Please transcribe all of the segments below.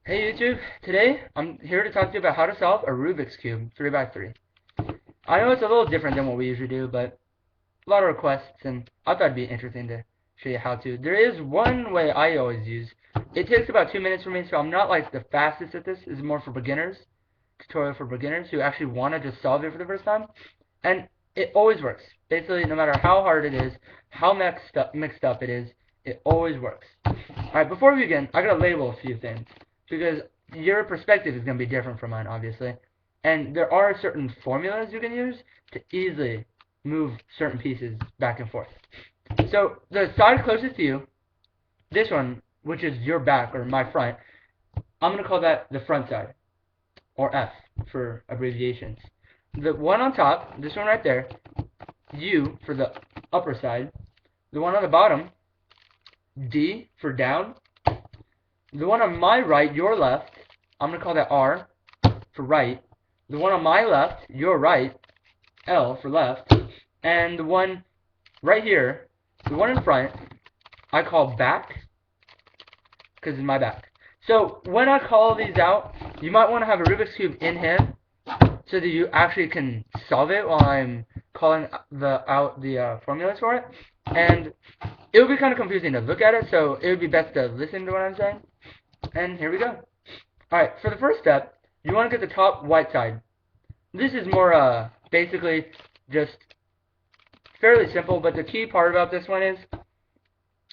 Hey YouTube, today I'm here to talk to you about how to solve a Rubik's Cube 3x3. I know it's a little different than what we usually do, but a lot of requests and I thought it'd be interesting to show you how to. There is one way I always use. It takes about 2 minutes for me, so I'm not like the fastest at this. This is more for beginners, tutorial for beginners who actually want to just solve it for the first time. And it always works. Basically, no matter how hard it is, how mixed up it is, it always works. Alright, before we begin, I gotta label a few things. Because your perspective is gonna be different from mine, obviously. And there are certain formulas you can use to easily move certain pieces back and forth. So, the side closest to you, this one, which is your back, or my front, I'm gonna call that the front side, or F, for abbreviations. The one on top, this one right there, U for the upper side. The one on the bottom, D for down. The one on my right, your left, I'm going to call that R for right. The one on my left, your right, L for left. And the one right here, the one in front, I call back, because it's my back. So when I call these out, you might want to have a Rubik's Cube in hand, so that you actually can solve it while I'm calling out the formulas for it. And it would be kind of confusing to look at it, so it would be best to listen to what I'm saying. And here we go. Alright, for the first step, you want to get the top white side. This is more, basically just fairly simple, but the key part about this one is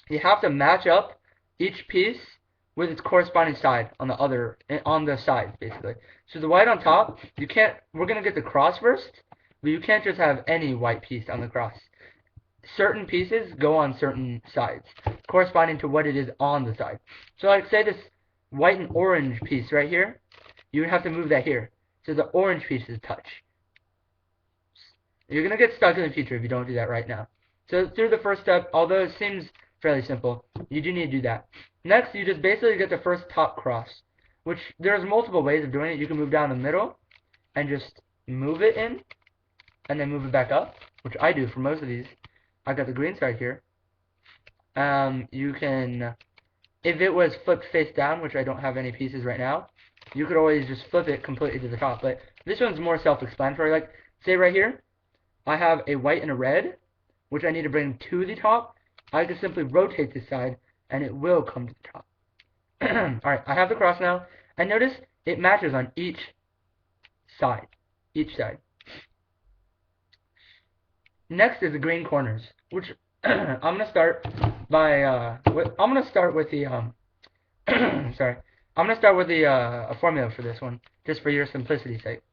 you have to match up each piece with its corresponding side on the sides, basically. So the white on top, we're going to get the cross first, but you can't just have any white piece on the cross. Certain pieces go on certain sides, corresponding to what it is on the side. So like, say this white and orange piece right here, you would have to move that here, so the orange pieces touch. You're going to get stuck in the future if you don't do that right now. So through the first step, although it seems fairly simple, you do need to do that. Next, you just basically get the first top cross, which there's multiple ways of doing it. You can move down the middle and just move it in, and then move it back up, which I do for most of these. I got the green side here. You can, if it was flipped face down, which I don't have any pieces right now, you could always just flip it completely to the top. But this one's more self-explanatory. Like, say right here, I have a white and a red, which I need to bring to the top. I can simply rotate this side, and it will come to the top. Alright, I have the cross now, and notice it matches on each side. Next is the green corners, which I'm gonna start with the sorry. I'm gonna start with the a formula for this one, just for your simplicity's sake.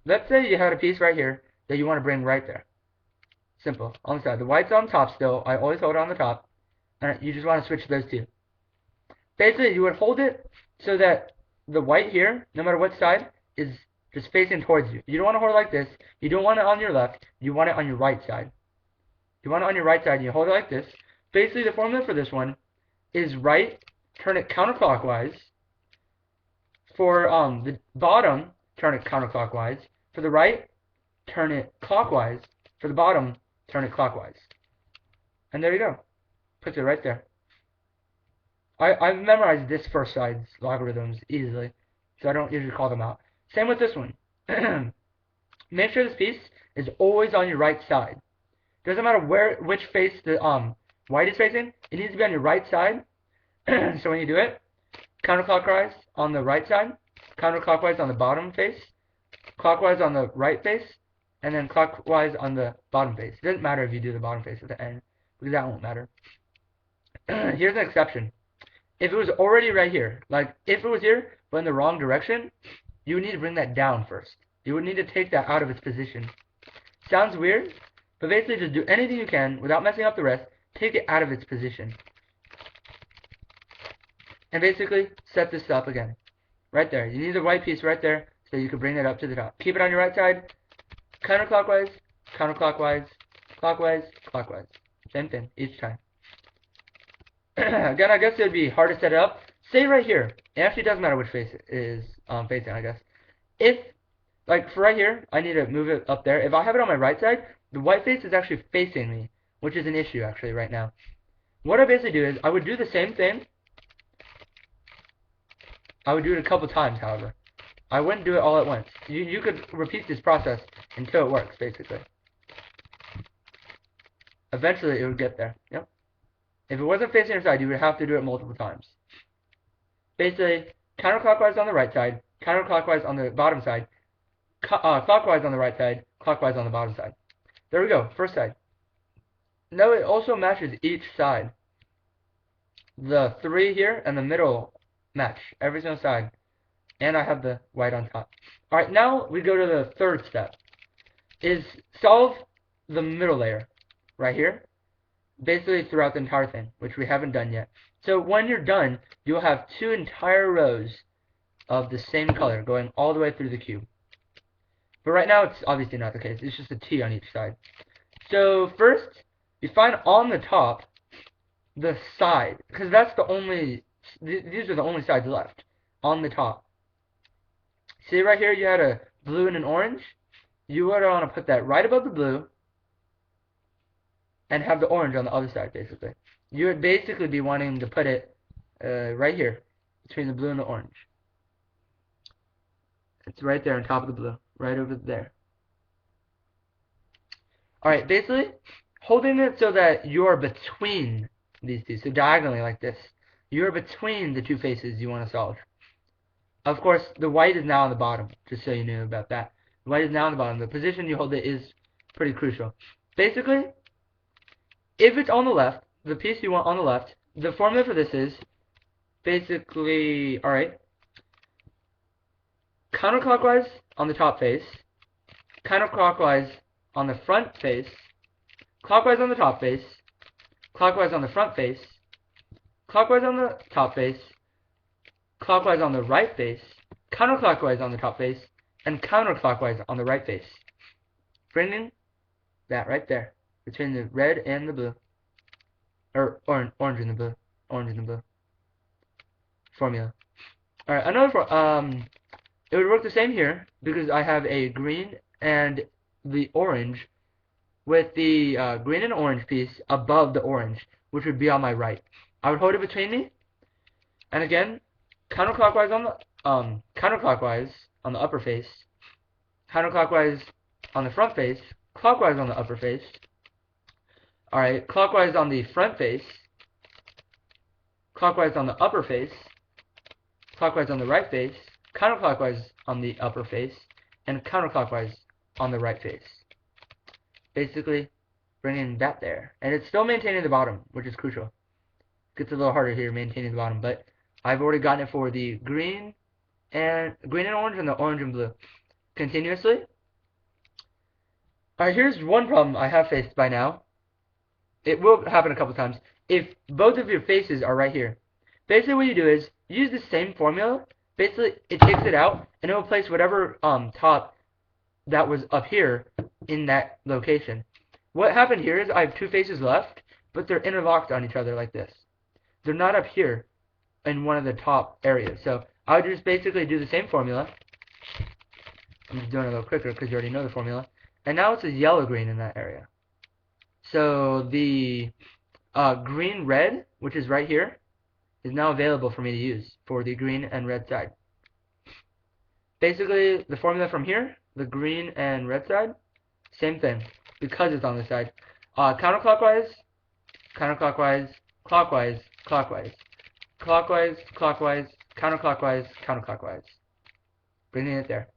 Let's say you had a piece right here that you want to bring right there. Simple. On the side. The white's on top still. I always hold it on the top. And you just want to switch those two. Basically, you would hold it so that the white here, no matter what side, is just facing towards you. You don't want to hold it like this. You don't want it on your left. You want it on your right side. You want it on your right side, and you hold it like this. Basically, the formula for this one is right, turn it counterclockwise. For the bottom, turn it counterclockwise. For the right, turn it clockwise. For the bottom, turn it clockwise. And there you go. Puts it right there. I've memorized this first side's logarithms easily, so I don't usually call them out. Same with this one. Make sure this piece is always on your right side. Doesn't matter which face the white is facing, it needs to be on your right side. So when you do it, counterclockwise on the right side, counterclockwise on the bottom face, clockwise on the right face, and then clockwise on the bottom face. It doesn't matter if you do the bottom face at the end, because that won't matter. Here's an exception. If it was already right here, like if it was here, but in the wrong direction, you would need to bring that down first. You would need to take that out of its position. Sounds weird, but basically just do anything you can without messing up the rest, take it out of its position. And basically, set this up again. Right there. You need the white piece right there, so you can bring it up to the top. Keep it on your right side. Counterclockwise, counterclockwise, clockwise, clockwise. Same thing, each time. Again, I guess it would be hard to set it up. Say right here. It actually doesn't matter which face it is facing, I guess. If, like, for right here, I need to move it up there. If I have it on my right side, the white face is actually facing me, which is an issue, actually, right now. What I basically do is, I would do the same thing, I would do it a couple times, however. I wouldn't do it all at once. You could repeat this process until it works, basically. Eventually, it would get there. Yep. If it wasn't facing your side, you would have to do it multiple times. Basically, counterclockwise on the right side, counterclockwise on the bottom side, clockwise on the right side, clockwise on the bottom side. There we go, first side. Now it also matches each side. The 3 here and the middle match, every single side. And I have the white on top. Alright, now we go to the third step. Is solve the middle layer, right here. Basically throughout the entire thing, which we haven't done yet. So when you're done, you'll have 2 entire rows of the same color going all the way through the cube. But right now it's obviously not the case. It's just a T on each side. So first, you find on the top the side, because that's the only, these are the only sides left on the top. See right here you had a blue and an orange? You would want to put that right above the blue and have the orange on the other side, basically. You would basically be wanting to put it right here, between the blue and the orange. It's right there on top of the blue, right over there. Alright, basically, holding it so that you are between these two, so diagonally like this. You are between the 2 faces you want to solve. Of course, the white is now on the bottom, just so you knew about that. The white is now on the bottom. The position you hold it is pretty crucial. Basically, if it's on the left, the piece you want on the left, the formula for this is basically, alright, counterclockwise on the top face, counterclockwise on the front face, clockwise on the top face, clockwise on the front face, clockwise on the top face, clockwise on the right face, counterclockwise on the top face, and counterclockwise on the right face. Bringing that right there, between the red and the blue. Or orange and the blue. Orange and the blue. Formula. Alright, it would work the same here, because I have a green and the orange, with the green and orange piece above the orange, which would be on my right. I would hold it between me, and again, counterclockwise on the upper face, counterclockwise on the front face, clockwise on the upper face. Alright, clockwise on the front face, clockwise on the upper face, clockwise on the right face, counterclockwise on the upper face, and counterclockwise on the right face. Basically, bringing that there. And it's still maintaining the bottom, which is crucial. Gets a little harder here, maintaining the bottom, but I've already gotten it for the green and orange and the orange and blue continuously. Alright, here's one problem I have faced by now. It will happen a couple times. If both of your faces are right here, basically what you do is use the same formula. Basically, it takes it out and it will place whatever top that was up here in that location. What happened here is I have 2 faces left, but they're interlocked on each other like this. They're not up here in one of the top areas. So I would just basically do the same formula. I'm just doing it a little quicker because you already know the formula. And now it's a yellow-green in that area. So the green-red, which is right here, is now available for me to use for the green and red side. Basically, the formula from here, the green and red side, same thing, because it's on this side. Counterclockwise, counterclockwise, clockwise, clockwise, clockwise, clockwise, counterclockwise, counterclockwise. Bringing it there.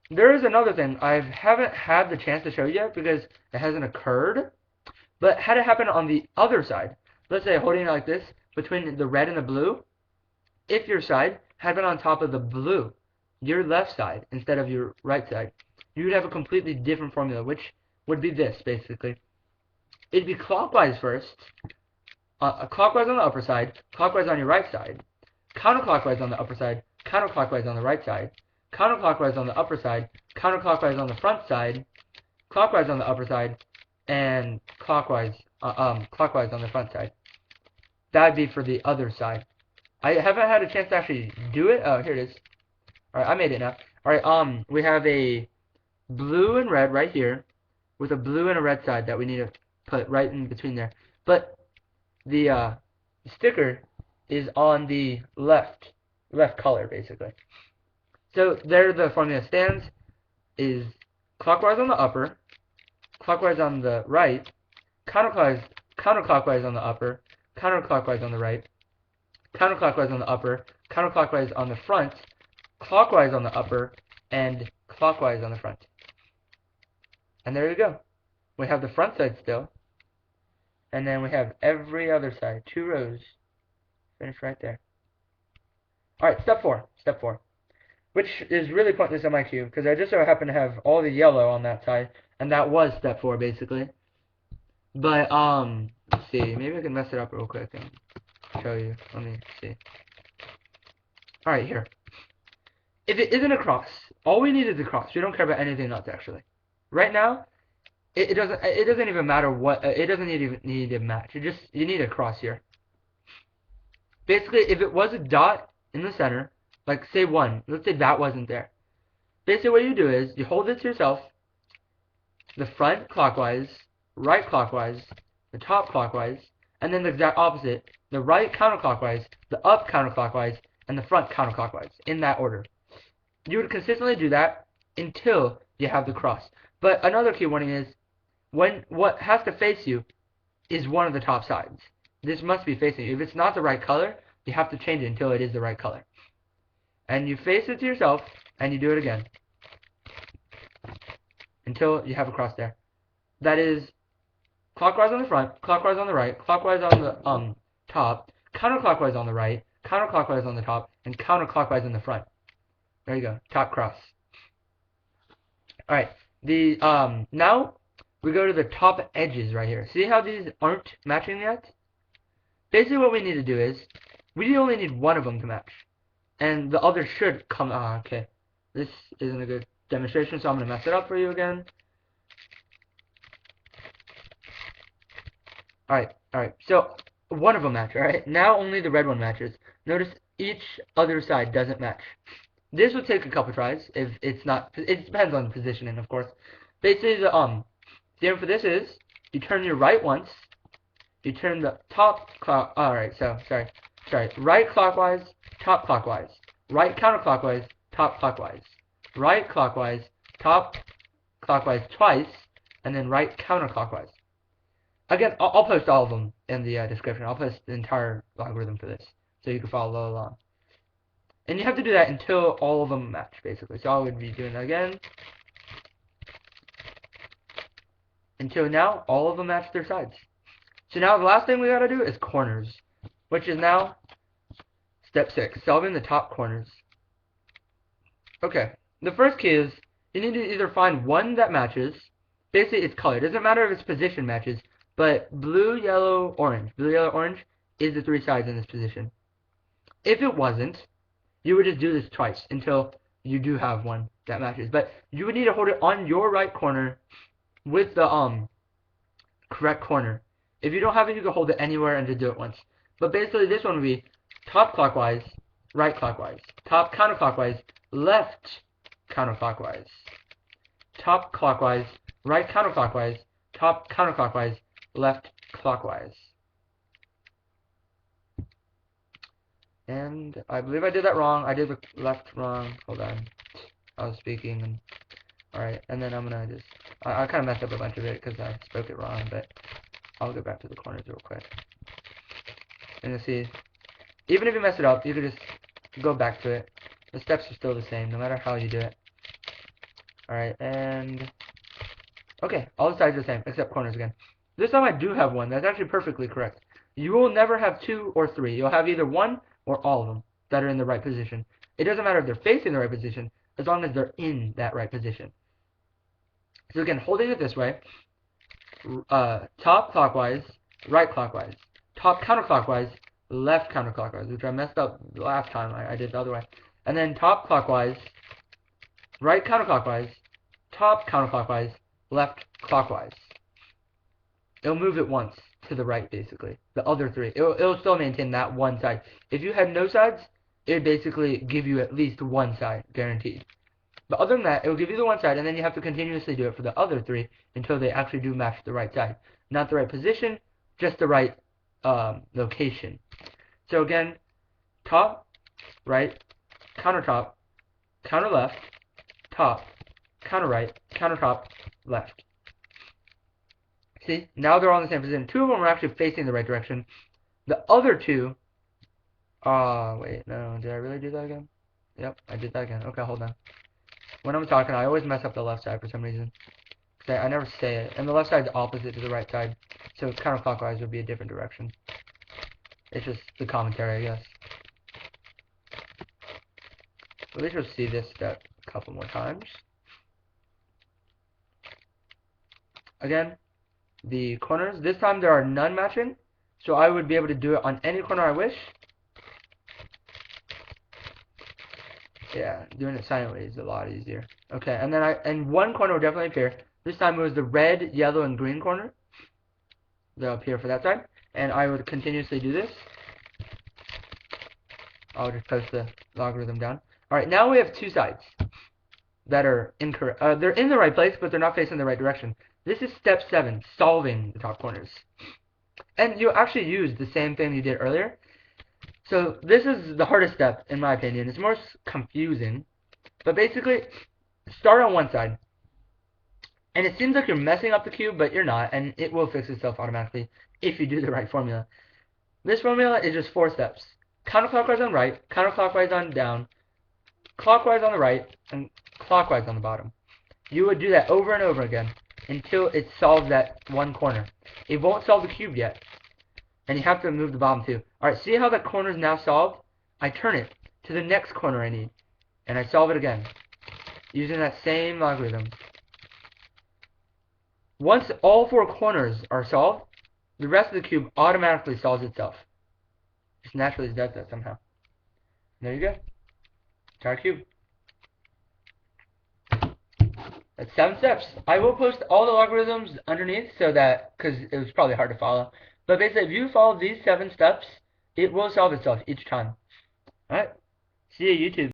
There is another thing I haven't had the chance to show you yet because it hasn't occurred, but had it happen on the other side, let's say holding it like this, between the red and the blue, if your side had been on top of the blue, your left side, instead of your right side, you would have a completely different formula, which would be this, basically. It'd be clockwise first, clockwise on the upper side, clockwise on your right side, counterclockwise on the upper side, counterclockwise on the right side, counterclockwise on the upper side, counterclockwise on the front side, clockwise on the upper side, and clockwise on the front side. That would be for the other side. I haven't had a chance to actually do it. Oh, here it is. Alright, I made it now. Alright, we have a blue and red right here, with a blue and a red side that we need to put right in between there. But the sticker is on the left left color, basically. So there the formula stands, is clockwise on the upper, clockwise on the right, counterclockwise on the upper, counterclockwise on the right, counterclockwise on the upper, counterclockwise on the front, clockwise on the upper, and clockwise on the front. And there you go. We have the front side still, and then we have every other side, 2 rows, finished right there. Alright, step 4, which is really pointless on my cube, because I just so happen to have all the yellow on that side, and that was step 4, basically. But, let's see, maybe I can mess it up real quick and show you. Let me see. Alright, here. If it isn't a cross, all we need is a cross. We don't care about anything else, actually. Right now, it doesn't even matter what, it doesn't even need a match. You need a cross here. Basically, if it was a dot in the center, like say 1, let's say that wasn't there. Basically what you do is, you hold it to yourself, the front clockwise, right clockwise, the top clockwise, and then the exact opposite, the right counterclockwise, the up counterclockwise, and the front counterclockwise, in that order. You would consistently do that until you have the cross. But another key warning is, when what has to face you is one of the top sides. This must be facing you. If it's not the right color, you have to change it until it is the right color. And you face it to yourself, and you do it again. Until you have a cross there. That is clockwise on the front, clockwise on the right, clockwise on the top, counterclockwise on the right, counterclockwise on the top, and counterclockwise in the front. There you go, top cross. Alright, now we go to the top edges right here. See how these aren't matching yet? Basically what we need to do is, we only need one of them to match. And the other should come, okay. This isn't a good demonstration, so I'm going to mess it up for you again. Alright, so one of them match, alright? Now only the red one matches. Notice each other side doesn't match. This will take a couple tries if it's not, it depends on the positioning, of course. Basically, the aim for this is, you turn your right once, you turn the top right clockwise, top clockwise, right counterclockwise, top clockwise, right clockwise, top clockwise twice, and then right counterclockwise. Again, I'll post all of them in the description. I'll post the entire algorithm for this, so you can follow along. And you have to do that until all of them match, basically. So I would be doing that again. Until now, all of them match their sides. So now the last thing we gotta do is corners, which is now step 6, solving the top corners. Okay, the first key is, you need to either find one that matches, basically it's color, it doesn't matter if its position matches, but blue, yellow, orange is the 3 sides in this position. If it wasn't, you would just do this twice until you do have one that matches. But you would need to hold it on your right corner with the correct corner. If you don't have it, you can hold it anywhere and just do it once. But basically this one would be top clockwise, right clockwise, top counterclockwise, left counterclockwise, top clockwise, right counterclockwise, top counterclockwise, left clockwise. And I believe I did that wrong. I did the left wrong. Hold on. I was speaking. And alright, and then I'm going to just... I kind of messed up a bunch of it because I spoke it wrong, but I'll go back to the corners real quick. And you'll see, even if you mess it up, you can just go back to it. The steps are still the same, no matter how you do it. Alright, and... okay, all the sides are the same, except corners again. This time I do have one. That's actually perfectly correct. You will never have 2 or 3. You'll have either 1 or all of them that are in the right position. It doesn't matter if they're facing the right position, as long as they're in that right position. So again, holding it this way, top clockwise, right clockwise, top counterclockwise, left counterclockwise, which I messed up the last time I did the other way. And then top clockwise, right counterclockwise, top counterclockwise, left clockwise. It'll move it once to the right, basically. The other 3. It'll still maintain that one side. If you had no sides, it would basically give you at least one side, guaranteed. But other than that, it will give you the one side, and then you have to continuously do it for the other 3 until they actually do match the right side. Not the right position, just the right location. So again, top right, counter top, counter left, top, counter right, counter top, left. See, now they're all in the same position. 2 of them are actually facing the right direction. The other 2, wait, no, did I really do that again? Yep, I did that again. Okay, hold on. When I'm talking, I always mess up the left side for some reason. I never say it. And the left side is opposite to the right side. So counterclockwise would be a different direction. It's just the commentary, I guess. At least we'll see this step a couple more times. Again, the corners. This time there are none matching. So I would be able to do it on any corner I wish. Yeah, doing it silently is a lot easier. Okay, and then and one corner will definitely appear. This time it was the red, yellow, and green corner. They'll appear for that side. And I would continuously do this. I'll just post the logarithm down. Alright, now we have 2 sides that are incorrect. They're in the right place, but they're not facing the right direction. This is step 7, solving the top corners. And you actually use the same thing you did earlier. So this is the hardest step, in my opinion. It's more confusing. But basically, start on one side. And it seems like you're messing up the cube, but you're not. And it will fix itself automatically if you do the right formula. This formula is just 4 steps. Counterclockwise on right, counterclockwise on down, clockwise on the right, and clockwise on the bottom. You would do that over and over again until it solves that one corner. It won't solve the cube yet. And you have to move the bottom too. Alright, see how that corner is now solved? I turn it to the next corner I need. And I solve it again. Using that same logarithm. Once all 4 corners are solved, the rest of the cube automatically solves itself. Just naturally does that somehow. There you go. Entire cube. That's 7 steps. I will post all the logarithms underneath so that, because it was probably hard to follow. But basically, if you follow these 7 steps, it will solve itself each time. Alright. See you, YouTube.